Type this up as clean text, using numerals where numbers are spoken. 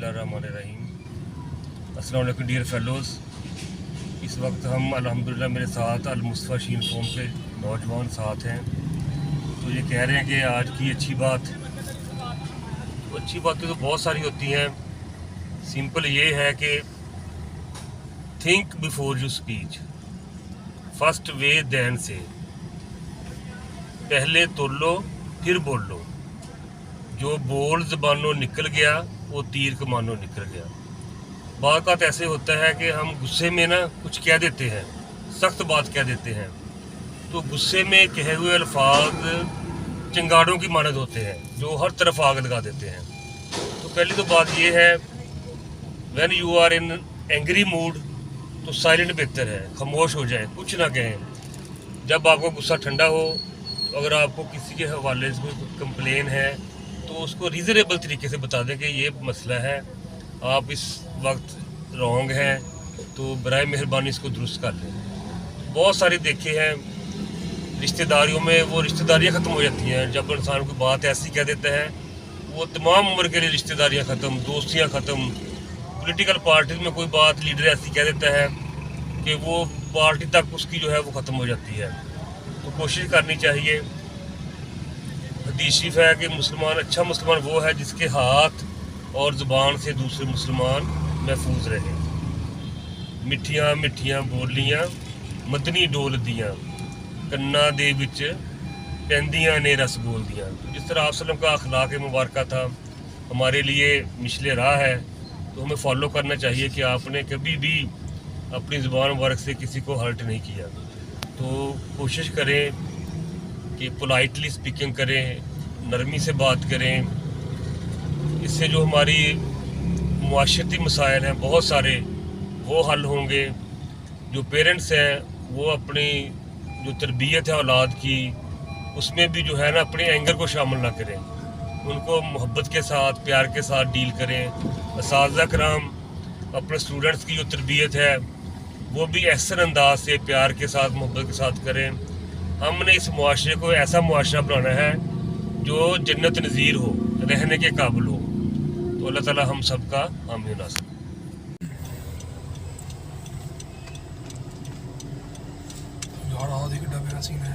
बिस्मिल्लाहिर्रहमानिर्रहीम। अस्सलाम वालेकुम डियर फेलोज़। इस वक्त हम अल्हम्दुलिल्लाह मेरे साथ अल-मुस्तफ़ा शीन कौम के नौजवान साथ हैं, तो ये कह रहे हैं कि आज की अच्छी बातें तो बहुत सारी होती हैं। सिंपल ये है कि think before you speech, first weigh then say, पहले तोलो फिर बोलो। जो बोल ज़बानों निकल गया वो तीर कमानों निकल गया। बात ऐसे होता है कि हम गुस्से में ना कुछ कह देते हैं, सख्त बात कह देते हैं, तो गुस्से में कहे हुए अल्फाज चिंगारों की मानद होते हैं जो हर तरफ आग लगा देते हैं। तो पहली तो बात ये है, when you are in angry mood तो साइलेंट बेहतर है, खामोश हो जाए, कुछ ना कहें। जब आपको गुस्सा ठंडा हो, अगर आपको किसी के हवाले से कोई कंप्लेन है तो उसको रीज़नेबल तरीके से बता दें कि ये मसला है, आप इस वक्त रॉन्ग हैं, तो बराए मेहरबानी इसको दुरुस्त कर लें। बहुत सारे देखे हैं रिश्तेदारियों में, वो रिश्तेदारियाँ ख़त्म हो जाती हैं जब इंसान कोई बात ऐसी कह देता है, वो तमाम उम्र के लिए रिश्तेदारियाँ ख़त्म, दोस्तियाँ ख़त्म। पॉलिटिकल पार्टीज में कोई बात लीडर ऐसी कह देता है कि वो पार्टी तक उसकी जो है वो ख़त्म हो जाती है। तो कोशिश करनी चाहिए। हदीस शरीफ है कि अच्छा मुसलमान वो है जिसके हाथ और ज़ुबान से दूसरे मुसलमान महफूज रहे। मिठियाँ मिठियाँ बोलियाँ मदनी डोल दियाँ, कन्ना दे विच पैंदियाँ ने रस बोल दियाँ। जिस तरह आप सल्लम का अखलाक मुबारक था हमारे लिए मिशले राह है, तो हमें फॉलो करना चाहिए कि आपने कभी भी अपनी ज़ुबान मुबारक से किसी को हर्ट नहीं किया। तो कोशिश करें कि पोलाइटली स्पीकिंग करें, नरमी से बात करें। इससे जो हमारी मुआशरती मसाइल हैं बहुत सारे वो हल होंगे। जो पेरेंट्स हैं वो अपनी जो तरबियत है औलाद की, उसमें भी जो है ना अपने एंगर को शामिल ना करें, उनको मोहब्बत के साथ प्यार के साथ डील करें। असातिज़ा कराम अपने स्टूडेंट्स की जो तरबियत है वो भी एहसन अंदाज से प्यार के साथ मोहब्बत के साथ करें। हमने इस मुआशरे को ऐसा मुआशरा बनाना है जो जन्नत नज़ीर हो, रहने के काबिल हो। तो अल्लाह ताला हम सब का हामी नासिर। यार आधी किड्डा प्यारा सीन है।